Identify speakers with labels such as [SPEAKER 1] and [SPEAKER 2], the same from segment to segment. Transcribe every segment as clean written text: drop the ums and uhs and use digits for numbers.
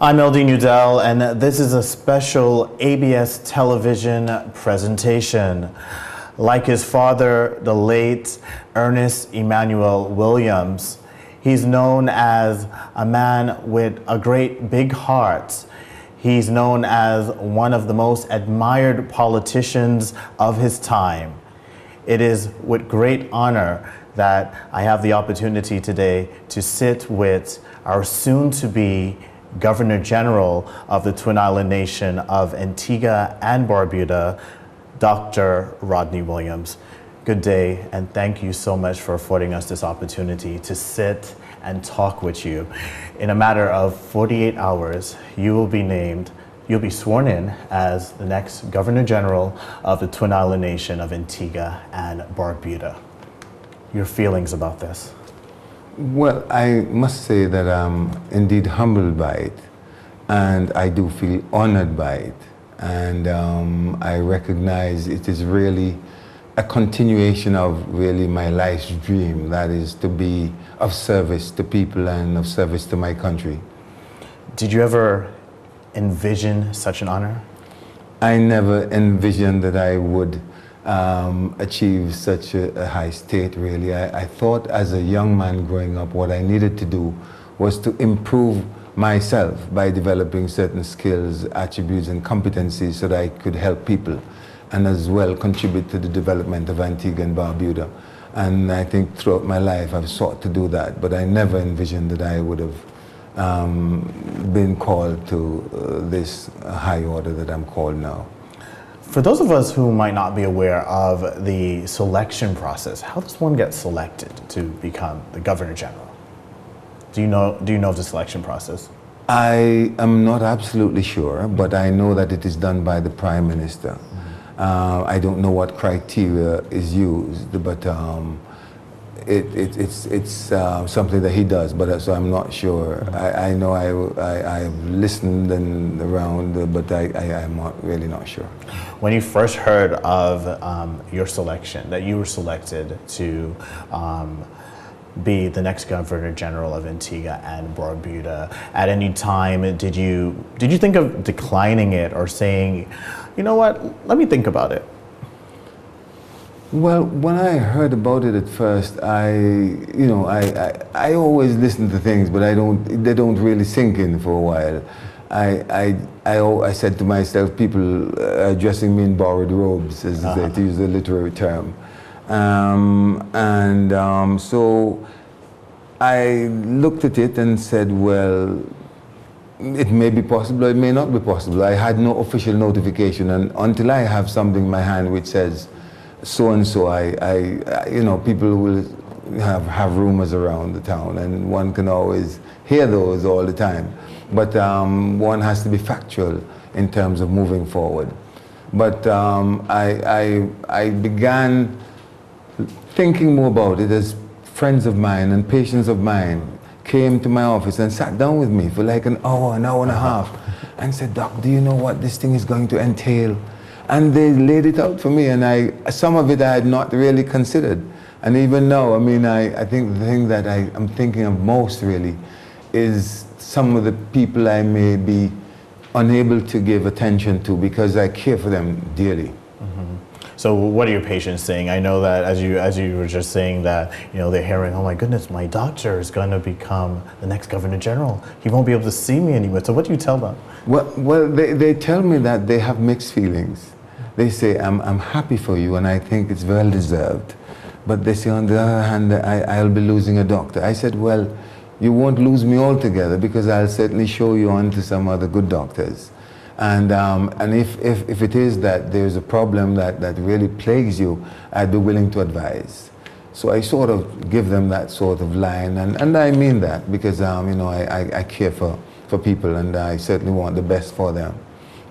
[SPEAKER 1] I'm Eldean Eudelle, and this is a special ABS television presentation. Like his father, the late Ernest Emmanuel Williams, he's known as a man with a great big heart. He's known as one of the most admired politicians of his time. It is with great honor that I have the opportunity today to sit with our soon-to-be Governor General of the Twin Island Nation of Antigua and Barbuda, Dr. Rodney Williams. Good day, and thank you so much for affording us this opportunity to sit and talk with you. In a matter of 48 hours, you'll be sworn in as the next Governor General of the Twin Island Nation of Antigua and Barbuda. Your feelings about this?
[SPEAKER 2] Well, I must say that I'm indeed humbled by it, and I do feel honored by it. And I recognize it is really a continuation of really my life's dream, that is to be of service to people and of service to my country.
[SPEAKER 1] Did you ever envision such an honor?
[SPEAKER 2] I never envisioned that I would achieve such a high state, really. I thought as a young man growing up, what I needed to do was to improve myself by developing certain skills, attributes, and competencies so that I could help people and as well contribute to the development of Antigua and Barbuda. And I think throughout my life I've sought to do that, but I never envisioned that I would have been called to this high order that I'm called now.
[SPEAKER 1] For those of us who might not be aware of the selection process, how does one get selected to become the Governor General? Do you know of the selection process?
[SPEAKER 2] I am not absolutely sure, but I know that it is done by the Prime Minister. I don't know what criteria is used, but it's something that he does, but so I'm not sure. I know I've listened and around, but I'm really not sure.
[SPEAKER 1] When you first heard of your selection, that you were selected to be the next Governor General of Antigua and Barbuda, at any time did you think of declining it or saying, you know what, let me think about it?
[SPEAKER 2] Well, when I heard about it at first, I always listen to things, but they don't really sink in for a while. I said to myself, people dressing me in borrowed robes, as they say, to use a literary term. So I looked at it and said, well, it may be possible or it may not be possible. I had no official notification, and until I have something in my hand which says so and so, people will have rumors around the town, and one can always hear those all the time. But one has to be factual in terms of moving forward. But I began thinking more about it as friends of mine and patients of mine came to my office and sat down with me for like an hour and a half and said, Doc, do you know what this thing is going to entail? And they laid it out for me, and some of it I had not really considered. And even now, I think the thing that I'm thinking of most really is some of the people I may be unable to give attention to because I care for them dearly.
[SPEAKER 1] So what are your patients saying? I know that as you were just saying that, they're hearing, oh my goodness, my doctor is going to become the next Governor General. He won't be able to see me anymore. So what do you tell them?
[SPEAKER 2] Well, they tell me that they have mixed feelings. They say, I'm happy for you and I think it's well deserved. But they say, on the other hand, I'll be losing a doctor. I said, well, you won't lose me altogether because I'll certainly show you on to some other good doctors. And if it is that there's a problem that really plagues you, I'd be willing to advise. So I sort of give them that sort of line, and I mean that because I care for people, and I certainly want the best for them.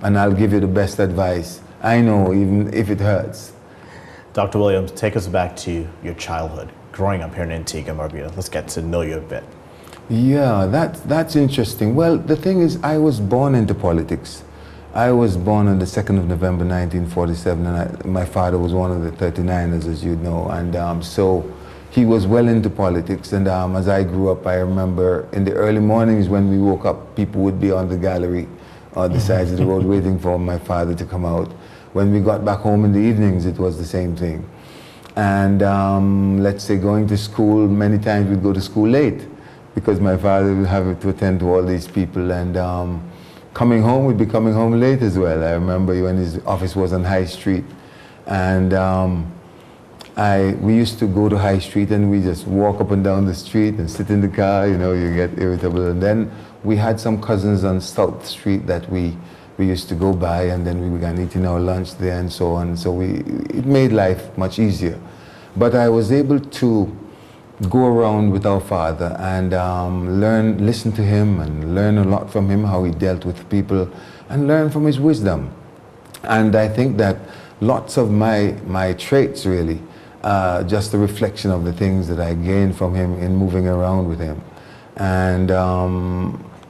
[SPEAKER 2] And I'll give you the best advice I know, even if it hurts.
[SPEAKER 1] Dr. Williams, take us back to your childhood, growing up here in Antigua and Barbuda. Let's get to know you a bit.
[SPEAKER 2] Yeah, that's interesting. Well, the thing is, I was born into politics. I was born on the 2nd of November 1947, and my father was one of the 39ers, as you know, and so he was well into politics, and as I grew up, I remember in the early mornings when we woke up, people would be on the gallery or the sides of the road waiting for my father to come out. When we got back home in the evenings, it was the same thing. And let's say going to school, many times we'd go to school late because my father would have to attend to all these people, and coming home, we'd be coming home late as well. I remember when his office was on High Street, and we used to go to High Street and we just walk up and down the street and sit in the car, you know, you get irritable. And then we had some cousins on South Street that we used to go by, and then we began eating our lunch there and so on. So it made life much easier. But I was able to go around with our father and listen to him and learn a lot from him, how he dealt with people, and learn from his wisdom. And I think that lots of my traits really, just a reflection of the things that I gained from him in moving around with him. And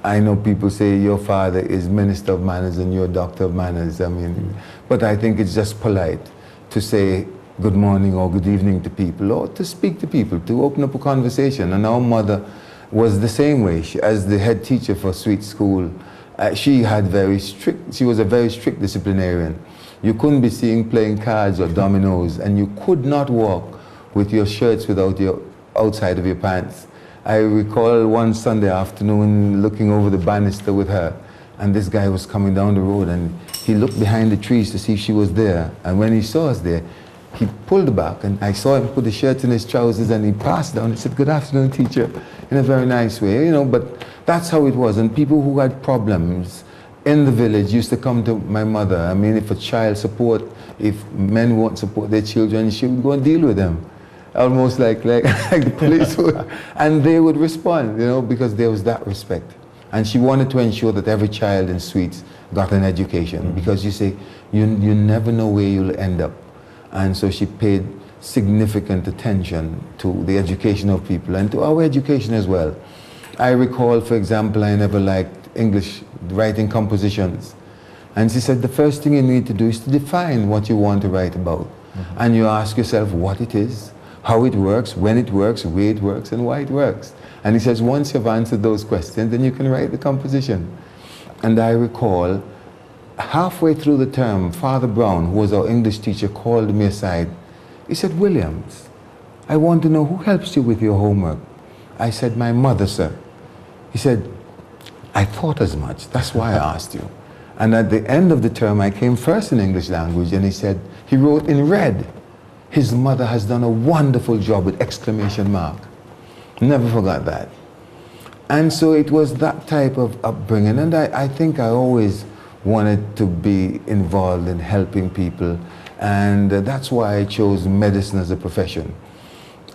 [SPEAKER 2] I know people say your father is Minister of Manners and you're Doctor of Manners. I mean, but I think it's just polite to say good morning or good evening to people, or to speak to people, to open up a conversation. And our mother was the same way. As the head teacher for Sweet School, she was a very strict disciplinarian. You couldn't be seen playing cards or dominoes, and you could not walk with your shirts without your outside of your pants. I recall one Sunday afternoon looking over the banister with her, and this guy was coming down the road, and he looked behind the trees to see if she was there. And when he saw us there, he pulled back, and I saw him put the shirt in his trousers, and he passed down and said, "Good afternoon, teacher," in a very nice way, you know. But that's how it was. And people who had problems in the village used to come to my mother. I mean, if a child support, if men won't support their children, she would go and deal with them, almost like the police would. And they would respond, you know, because there was that respect. And she wanted to ensure that every child in Sweets got an education, because you say, you never know where you'll end up. And so she paid significant attention to the education of people and to our education as well. I recall, for example, I never liked English writing compositions. And she said, the first thing you need to do is to define what you want to write about. And you ask yourself what it is, how it works, when it works, where it works, and why it works. And he says, once you've answered those questions, then you can write the composition. And I recall, halfway through the term, Father Brown, who was our English teacher, called me aside. He said, "Williams, I want to know who helps you with your homework." I said, "My mother, sir." He said, "I thought as much. That's why I asked you." And at the end of the term, I came first in English language, and he said, he wrote in red, "His mother has done a wonderful job," with exclamation mark. Never forgot that. And so it was that type of upbringing. And I think I always wanted to be involved in helping people. And that's why I chose medicine as a profession.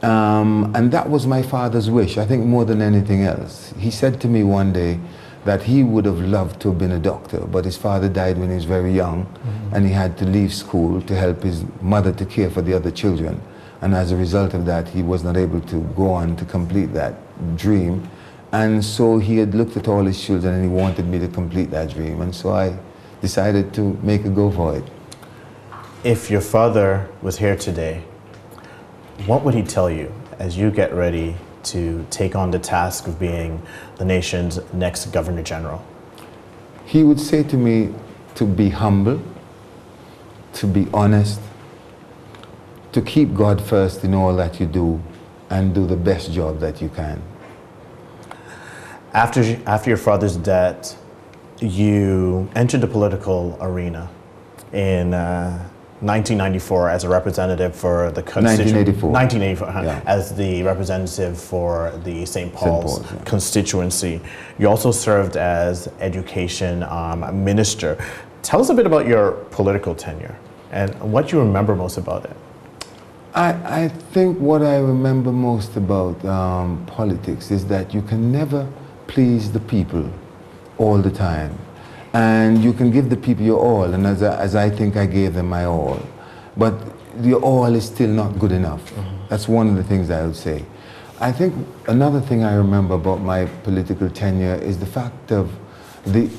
[SPEAKER 2] And that was my father's wish, I think, more than anything else. He said to me one day that he would have loved to have been a doctor, but his father died when he was very young, and he had to leave school to help his mother to care for the other children. And as a result of that, he was not able to go on to complete that dream. And so he had looked at all his children, and he wanted me to complete that dream. And so I decided to make a go for it.
[SPEAKER 1] If your father was here today, what would he tell you as you get ready to take on the task of being the nation's next Governor General?
[SPEAKER 2] He would say to me to be humble, to be honest, to keep God first in all that you do, and do the best job that you can.
[SPEAKER 1] After your father's death, you entered the political arena in 1994 as a representative for the
[SPEAKER 2] 1984.
[SPEAKER 1] 1984,
[SPEAKER 2] yeah.
[SPEAKER 1] As the representative for the St. Paul's
[SPEAKER 2] yeah.
[SPEAKER 1] constituency. You also served as education minister. Tell us a bit about your political tenure and what you remember most about it.
[SPEAKER 2] I think what I remember most about politics is that you can never please the people all the time. And you can give the people your all, and as I think I gave them my all. But your all is still not good enough. That's one of the things I would say. I think another thing I remember about my political tenure is the fact of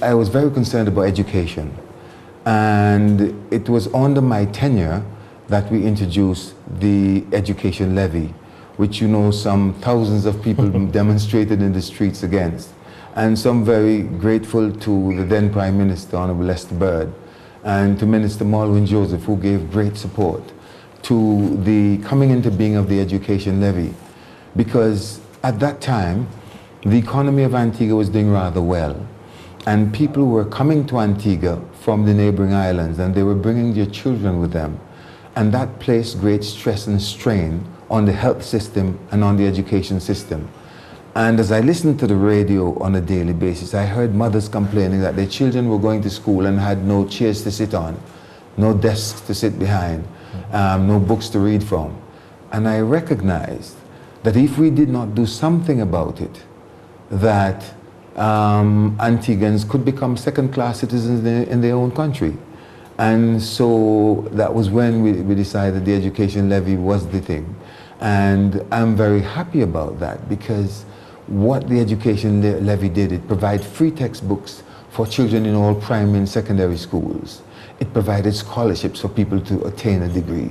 [SPEAKER 2] I was very concerned about education. And it was under my tenure that we introduced the education levy, which some thousands of people demonstrated in the streets against. And so I'm very grateful to the then Prime Minister, Honorable Lester Bird, and to Minister Malwin Joseph, who gave great support to the coming into being of the education levy, because at that time, the economy of Antigua was doing rather well, and people were coming to Antigua from the neighboring islands, and they were bringing their children with them, and that placed great stress and strain on the health system and on the education system. And as I listened to the radio on a daily basis, I heard mothers complaining that their children were going to school and had no chairs to sit on, no desks to sit behind, no books to read from. And I recognized that if we did not do something about it, that Antiguans could become second-class citizens in their own country. And so that was when we decided the education levy was the thing. And I'm very happy about that, because what the education levy did, it provided free textbooks for children in all primary and secondary schools. It provided scholarships for people to attain a degree.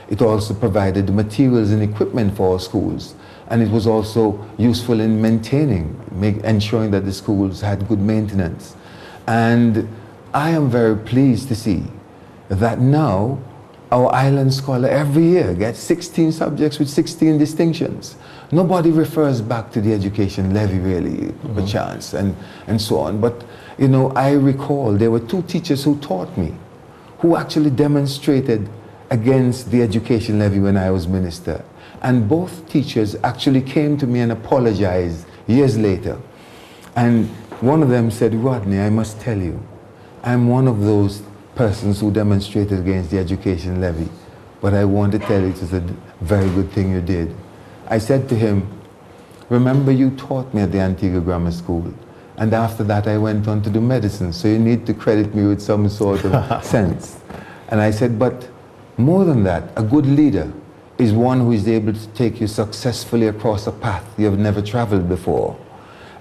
[SPEAKER 2] It also provided the materials and equipment for our schools. And it was also useful in maintaining, ensuring that the schools had good maintenance. And I am very pleased to see that now our island scholar every year gets 16 subjects with 16 distinctions. Nobody refers back to the education levy really, perchance, and so on. But I recall there were 2 teachers who taught me, who actually demonstrated against the education levy when I was minister. And both teachers actually came to me and apologized years later. And one of them said, "Rodney, I must tell you, I'm one of those persons who demonstrated against the education levy, but I want to tell you it was a very good thing you did." I said to him, "Remember, you taught me at the Antigua Grammar School, and after that I went on to do medicine, so you need to credit me with some sort of sense." And I said, "But more than that, a good leader is one who is able to take you successfully across a path you have never traveled before."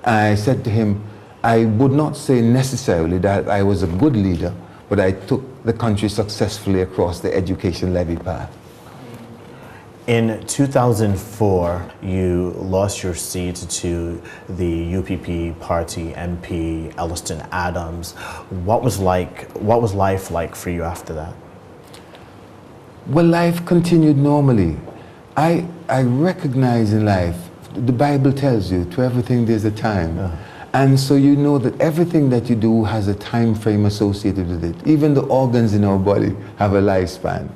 [SPEAKER 2] I said to him, I would not say necessarily that I was a good leader, but I took the country successfully across the education levy path.
[SPEAKER 1] In 2004, you lost your seat to the UPP party MP, Eldean Adams. What was life like for you after that?
[SPEAKER 2] Well, life continued normally. I recognize in life, the Bible tells you, to everything there's a time. And so you know that everything that you do has a time frame associated with it. Even the organs in our body have a lifespan.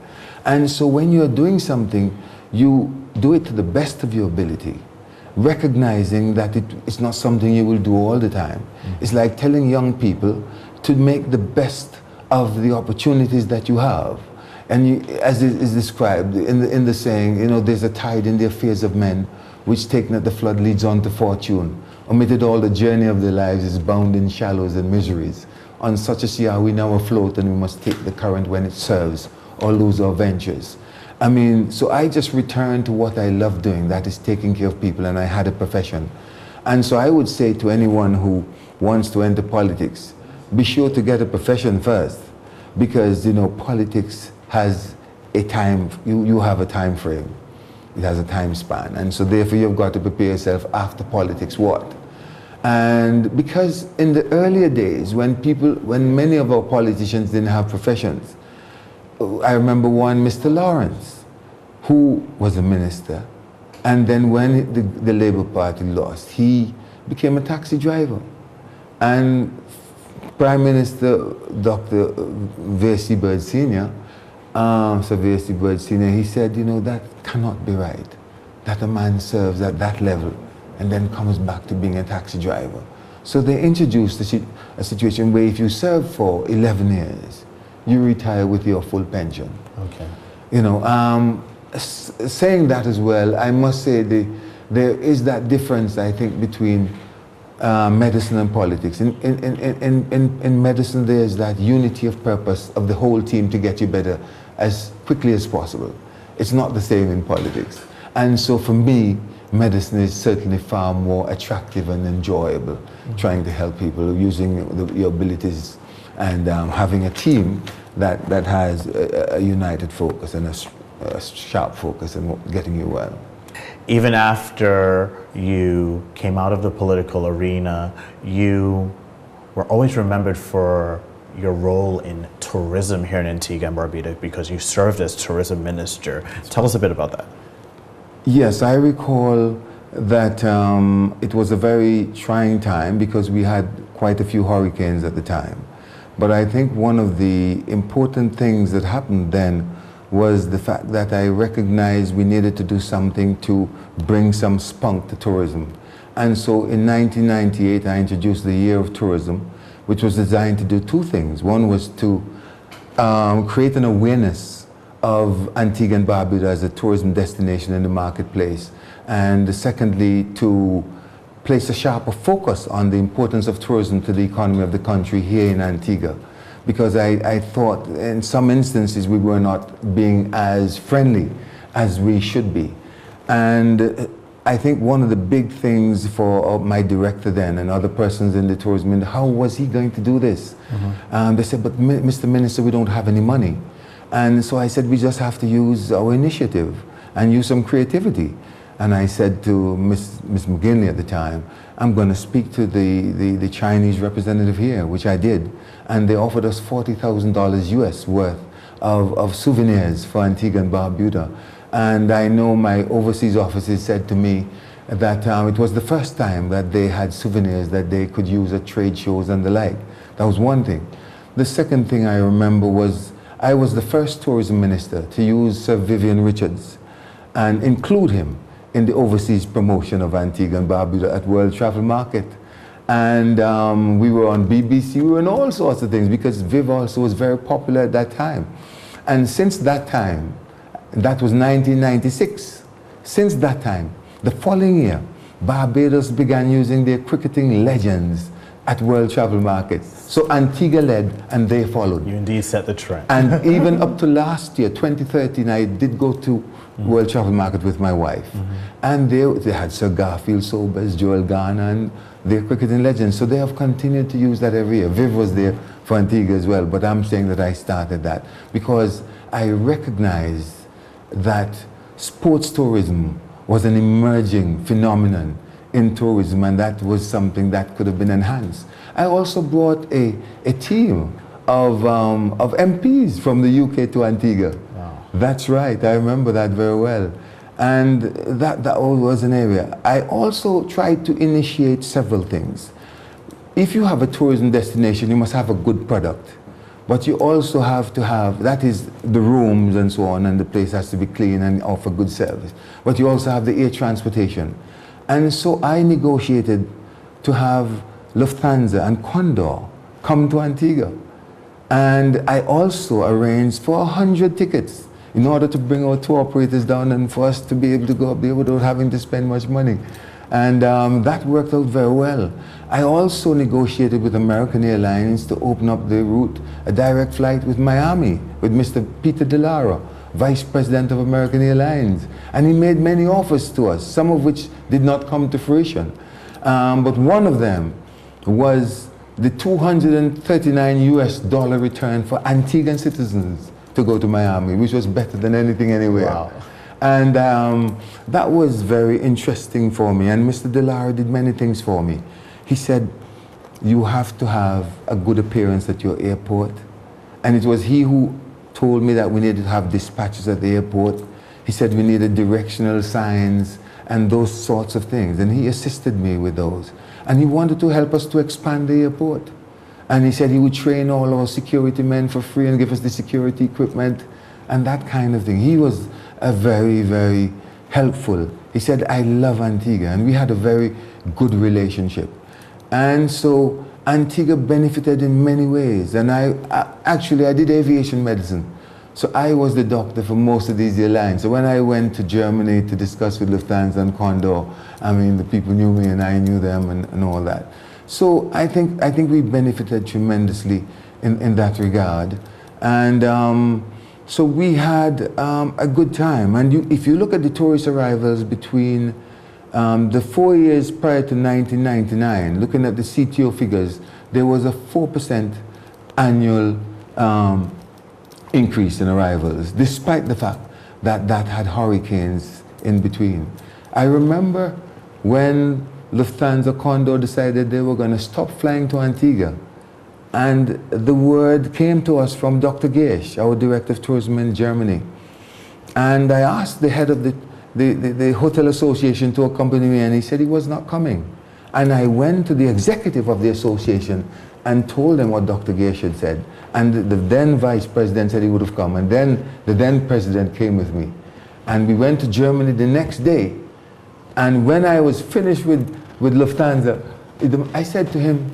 [SPEAKER 2] And so when you're doing something, you do it to the best of your ability, recognizing that it's not something you will do all the time. It's like telling young people to make the best of the opportunities that you have. And as it is described in the saying, there's a tide in the affairs of men, which taken at the flood leads on to fortune. Omitted all the journey of their lives is bound in shallows and miseries. On such a sea are we now afloat, and we must take the current when it serves, or lose our ventures. So I just returned to what I love doing, that is taking care of people, and I had a profession. And so I would say to anyone who wants to enter politics, be sure to get a profession first, because politics has a time, you have a time frame. It has a time span, and so therefore you've got to prepare yourself after politics what? And because in the earlier days when many of our politicians didn't have professions, I remember one, Mr. Lawrence, who was a minister, and then when the Labour Party lost, he became a taxi driver. And Prime Minister Dr. V.C. Bird Sr., Sir V.C. Bird Sr., he said, that cannot be right, that a man serves at that level and then comes back to being a taxi driver. So they introduced a situation where if you serve for 11 years, you retire with your full pension.
[SPEAKER 1] Okay.
[SPEAKER 2] Saying that as well, I must say there is that difference, I think, between medicine and politics. In medicine, there's that unity of purpose of the whole team to get you better as quickly as possible. It's not the same in politics. And so for me, medicine is certainly far more attractive and enjoyable, trying to help people using your abilities and having a team that has a united focus and a sharp focus and getting you well.
[SPEAKER 1] Even after you came out of the political arena, you were always remembered for your role in tourism here in Antigua and Barbuda because you served as tourism minister. Tell us a bit about that.
[SPEAKER 2] Yes, I recall that it was a very trying time because we had quite a few hurricanes at the time. But I think one of the important things that happened then was the fact that I recognized we needed to do something to bring some spunk to tourism. And so in 1998, I introduced the Year of Tourism, which was designed to do two things. One was to create an awareness of Antigua and Barbuda as a tourism destination in the marketplace. And secondly, to place a sharper focus on the importance of tourism to the economy of the country here in Antigua. Because I thought in some instances we were not being as friendly as we should be. And I think one of the big things for my director then and other persons in the tourism industry, how was he going to do this? They said, but Mr. Minister, we don't have any money. And so I said, we just have to use our initiative and use some creativity. And I said to Miss McGinley at the time, I'm going to speak to the Chinese representative here, which I did. And they offered us $40,000 US worth of souvenirs for Antigua and Barbuda. And I know my overseas offices said to me that it was the first time that they had souvenirs that they could use at trade shows and the like. That was one thing. The second thing I remember was I was the first tourism minister to use Sir Vivian Richards and include him in the overseas promotion of Antigua and Barbuda at World Travel Market. And we were on BBC, we were in all sorts of things because Viv also was very popular at that time. And since that time, that was 1996, since that time, the following year, Barbados began using their cricketing legends at World Travel Market. So Antigua led and they followed.
[SPEAKER 1] You indeed set the trend.
[SPEAKER 2] And even up to last year, 2013, I did go to World Travel Market with my wife. And they had Sir Garfield Sobers, Joel Garner, and their cricketing legends. So they have continued to use that every year. Viv was there for Antigua as well, but I'm saying that I started that because I recognized that sports tourism was an emerging phenomenon in tourism, and that was something that could have been enhanced. I also brought a team of MPs from the UK to Antigua.
[SPEAKER 1] Wow.
[SPEAKER 2] That's right, I remember that very well. And that was an area. I also tried to initiate several things. If you have a tourism destination, you must have a good product. But you also have to have, that is the rooms and so on, and the place has to be clean and offer good service. But you also have the air transportation. And so I negotiated to have Lufthansa and Condor come to Antigua. And I also arranged for 100 tickets in order to bring our tour operators down and for us to be able to go up there without having to spend much money. And that worked out very well. I also negotiated with American Airlines to open up the route, a direct flight with Miami, with Mr. Peter DeLara, Vice President of American Airlines. And he made many offers to us, some of which did not come to fruition. But one of them was the $239 US return for Antiguan citizens to go to Miami, which was better than anything anywhere.
[SPEAKER 1] Wow.
[SPEAKER 2] And that was very interesting for me. And Mr. DeLara did many things for me. He said, you have to have a good appearance at your airport. And it was he who told me that we needed to have dispatches at the airport. He said we needed directional signs and those sorts of things. And he assisted me with those. And he wanted to help us to expand the airport. And he said he would train all our security men for free and give us the security equipment and that kind of thing. He was a very, very helpful. He said, I love Antigua. And we had a very good relationship. And so Antigua benefited in many ways. And I did aviation medicine. So I was the doctor for most of these airlines. So when I went to Germany to discuss with Lufthansa and Condor, I mean, the people knew me and I knew them and all that. So I think we benefited tremendously in that regard. And so we had a good time. And if you look at the tourist arrivals between the 4 years prior to 1999, looking at the CTO figures, there was a 4% annual increase in arrivals, despite the fact that that had hurricanes in between. I remember when Lufthansa Condor decided they were going to stop flying to Antigua. And the word came to us from Dr. Geisch, our director of tourism in Germany. And I asked the head of the hotel association to accompany me, and he said he was not coming. And I went to the executive of the association and told them what Dr. Geisch had said. And the then vice president said he would have come. And then the then president came with me. And we went to Germany the next day. And when I was finished with Lufthansa, I said to him,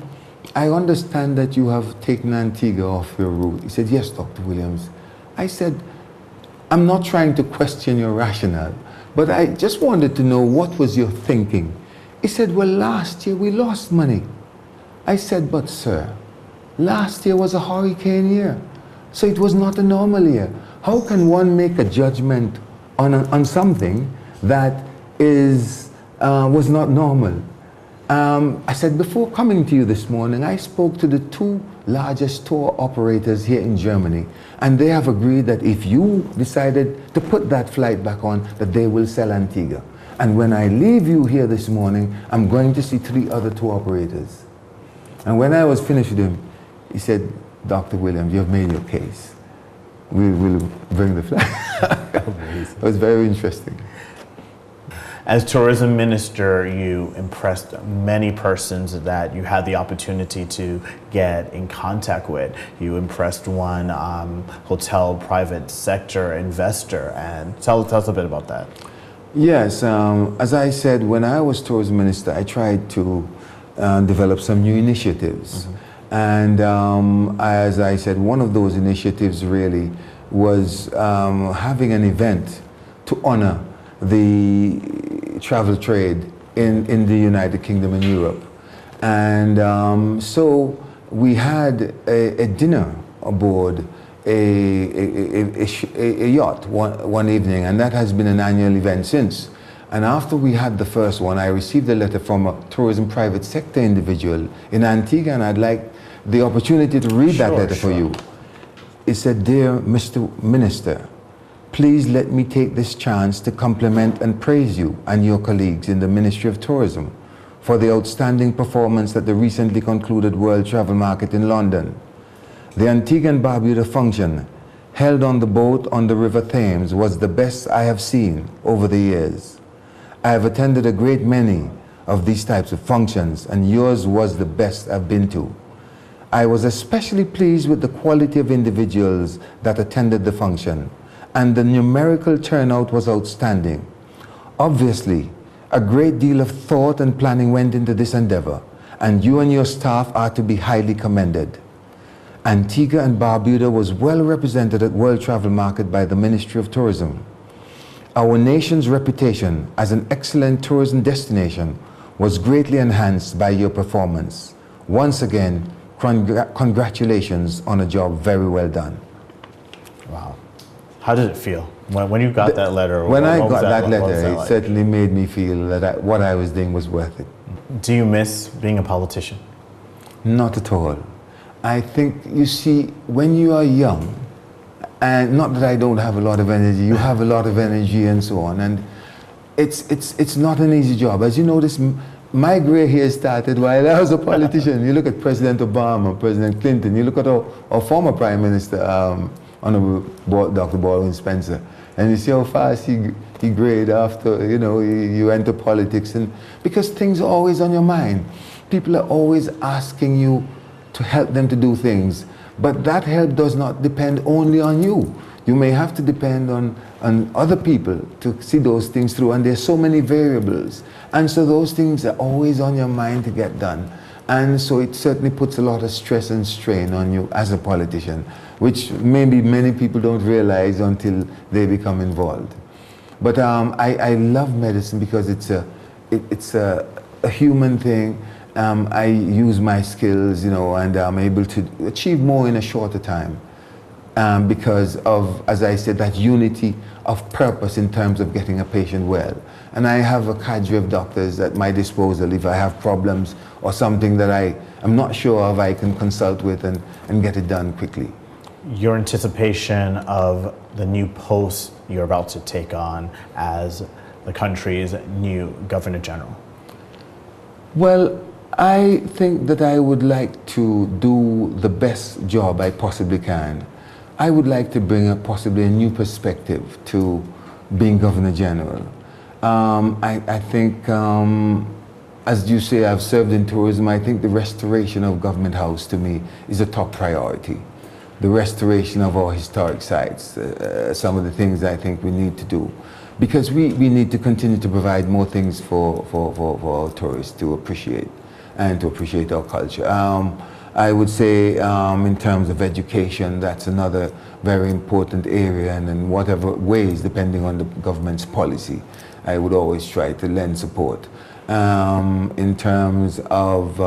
[SPEAKER 2] I understand that you have taken Antigua off your route. He said, yes, Dr. Williams. I said, I'm not trying to question your rationale, but I just wanted to know what was your thinking. He said, well, last year we lost money. I said, but sir, last year was a hurricane year, so it was not a normal year. How can one make a judgment on something that was not normal? I said, before coming to you this morning, I spoke to the 2 largest tour operators here in Germany, and they have agreed that if you decided to put that flight back on, that they will sell Antigua. And when I leave you here this morning, I'm going to see 3 other tour operators. And when I was finished with him, he said, Dr. Williams, you have made your case. We will bring the flight. It was very interesting.
[SPEAKER 1] As tourism minister, you impressed many persons that you had the opportunity to get in contact with. You impressed one hotel private sector investor, and tell us a bit about that.
[SPEAKER 2] Yes, as I said, when I was tourism minister, I tried to develop some new initiatives. Mm-hmm. And as I said, one of those initiatives really was having an event to honor the travel trade in the United Kingdom and Europe. And so we had a dinner aboard a yacht one evening, and that has been an annual event since. And after we had the first one, I received a letter from a tourism private sector individual in Antigua, and I'd like the opportunity to read that letter for you. It said, "Dear Mr. Minister, please let me take this chance to compliment and praise you and your colleagues in the Ministry of Tourism for the outstanding performance at the recently concluded World Travel Market in London. The Antigua and Barbuda function, held on the boat on the River Thames, was the best I have seen over the years. I have attended a great many of these types of functions, and yours was the best I've been to. I was especially pleased with the quality of individuals that attended the function, and the numerical turnout was outstanding. Obviously, a great deal of thought and planning went into this endeavor, and you and your staff are to be highly commended. Antigua and Barbuda was well represented at World Travel Market by the Ministry of Tourism. Our nation's reputation as an excellent tourism destination was greatly enhanced by your performance. Once again, congratulations on a job very well done."
[SPEAKER 1] Wow. How did it feel when you got that letter?
[SPEAKER 2] When I got that letter, it certainly made me feel that what I was doing was worth it.
[SPEAKER 1] Do you miss being a politician?
[SPEAKER 2] Not at all. I think, you see, when you are young, and not that I don't have a lot of energy, you have a lot of energy and so on, and it's not an easy job. As you notice, my gray hair started while I was a politician. You look at President Obama, President Clinton, you look at our former Prime Minister, Honorable Dr. Baldwin Spencer, and you see how fast he grayed after, you enter politics, and because things are always on your mind. People are always asking you to help them to do things, but that help does not depend only on you. You may have to depend on other people to see those things through, and there's so many variables, and so those things are always on your mind to get done. And so it certainly puts a lot of stress and strain on you as a politician, which maybe many people don't realize until they become involved. But I love medicine because it's a human thing. I use my skills, and I'm able to achieve more in a shorter time because of, as I said, that unity of purpose in terms of getting a patient well. And I have a cadre of doctors at my disposal. If I have problems or something that I am not sure of, I can consult with and get it done quickly.
[SPEAKER 1] Your anticipation of the new post you're about to take on as the country's new Governor General?
[SPEAKER 2] Well, I think that I would like to do the best job I possibly can. I would like to bring possibly a new perspective to being Governor General. I think, as you say, I've served in tourism. I think the restoration of Government House to me is a top priority. The restoration of our historic sites, some of the things I think we need to do. Because we need to continue to provide more things for our tourists to appreciate and to appreciate our culture. I would say in terms of education, that's another very important area, and in whatever ways, depending on the government's policy, I would always try to lend support. In terms of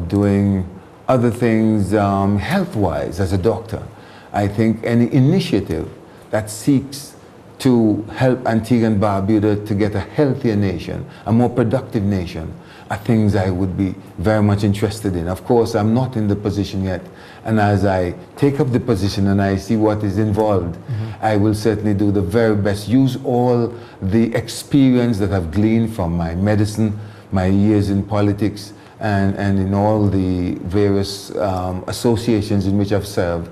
[SPEAKER 2] doing other things health-wise as a doctor, I think any initiative that seeks to help Antigua and Barbuda to get a healthier nation, a more productive nation, are things I would be very much interested in. Of course, I'm not in the position yet, and as I take up the position and I see what is involved, I will certainly do the very best, use all the experience that I've gleaned from my medicine, my years in politics, and in all the various associations in which I've served.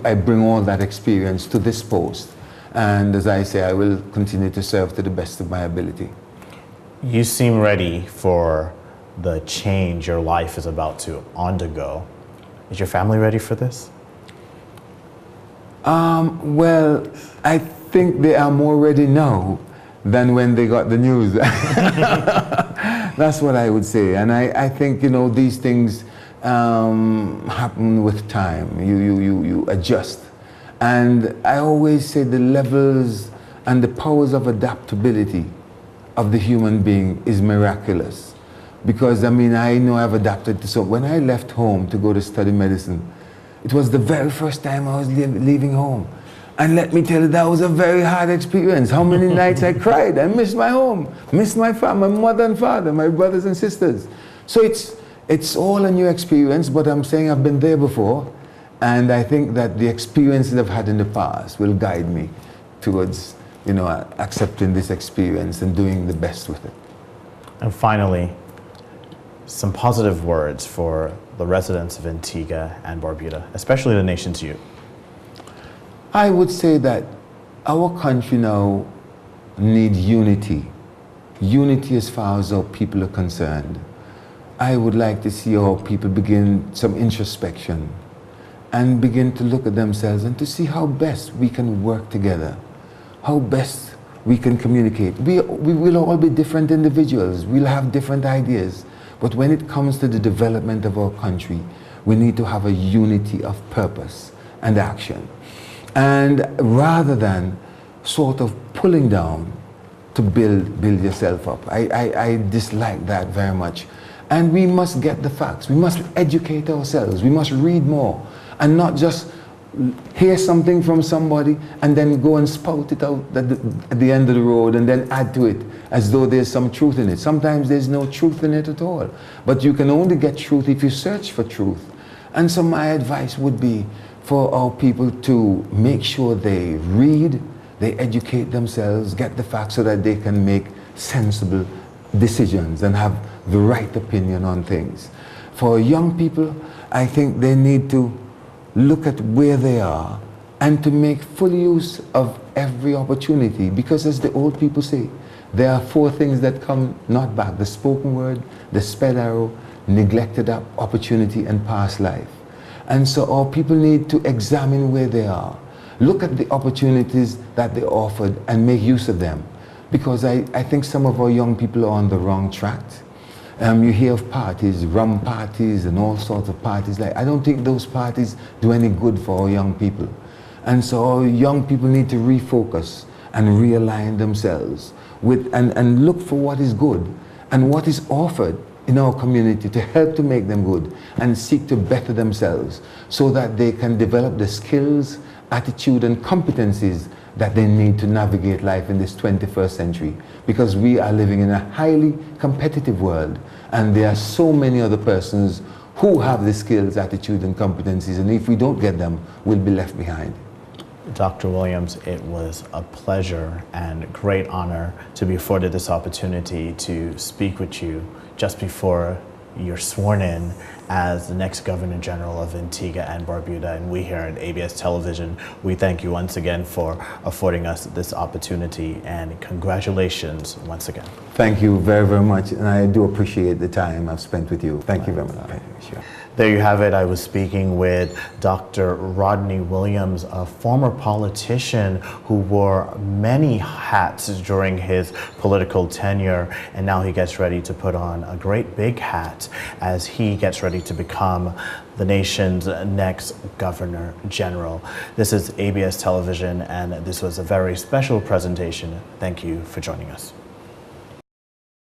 [SPEAKER 2] I bring all that experience to this post. And as I say, I will continue to serve to the best of my ability.
[SPEAKER 1] You seem ready for the change your life is about to undergo. Is your family ready for this?
[SPEAKER 2] Well, I think they are more ready now than when they got the news. That's what I would say. And I think, you know, these things happen with time. You adjust. And I always say the levels and the powers of adaptability of the human being is miraculous. Because, I mean, I know I've adapted to so. When I left home to go to study medicine, it was the very first time I was leaving home. And let me tell you, that was a very hard experience. How many nights I cried. I missed my home, missed my family, my mother and father, my brothers and sisters. So it's all a new experience, but I'm saying I've been there before. And I think that the experiences I've had in the past will guide me towards, you know, accepting this experience and doing the best with it.
[SPEAKER 1] And finally, some positive words for the residents of Antigua and Barbuda, especially the nation's youth.
[SPEAKER 2] I would say that our country now needs unity. Unity as far as our people are concerned. I would like to see our people begin some introspection and begin to look at themselves and to see how best we can work together, how best we can communicate. We will all be different individuals, we'll have different ideas, but when it comes to the development of our country, we need to have a unity of purpose and action. And rather than sort of pulling down to build yourself up, I dislike that very much. And we must get the facts, we must educate ourselves, we must read more, and not just hear something from somebody and then go and spout it out at the end of the road and then add to it as though there's some truth in it. Sometimes there's no truth in it at all. But you can only get truth if you search for truth. And so my advice would be for our people to make sure they read, they educate themselves, get the facts so that they can make sensible decisions and have the right opinion on things. For young people, I think they need to look at where they are and to make full use of every opportunity, because as the old people say, there are four things that come not back: the spoken word, the sped arrow, neglected opportunity, and past life. And so our people need to examine where they are, look at the opportunities that they offered and make use of them, because I think some of our young people are on the wrong track. You hear of parties, rum parties and all sorts of parties. I don't think those parties do any good for our young people. And so our young people need to refocus and realign themselves with and look for what is good and what is offered in our community to help to make them good, and seek to better themselves so that they can develop the skills, attitude and competencies that they need to navigate life in this 21st century, because we are living in a highly competitive world and there are so many other persons who have the skills, attitude and competencies, and if we don't get them, we'll be left behind.
[SPEAKER 1] Dr. Williams, it was a pleasure and great honor to be afforded this opportunity to speak with you just before you're sworn in as the next Governor General of Antigua and Barbuda. And we here at ABS Television, we thank you once again for affording us this opportunity, and congratulations once again.
[SPEAKER 2] Thank you very, very much, and I do appreciate the time I've spent with you. Thank you very much. Sure.
[SPEAKER 1] There you have it. I was speaking with Dr. Rodney Williams, a former politician who wore many hats during his political tenure, and now he gets ready to put on a great big hat as he gets ready to become the nation's next Governor General. This is ABS Television, and this was a very special presentation. Thank you for joining us.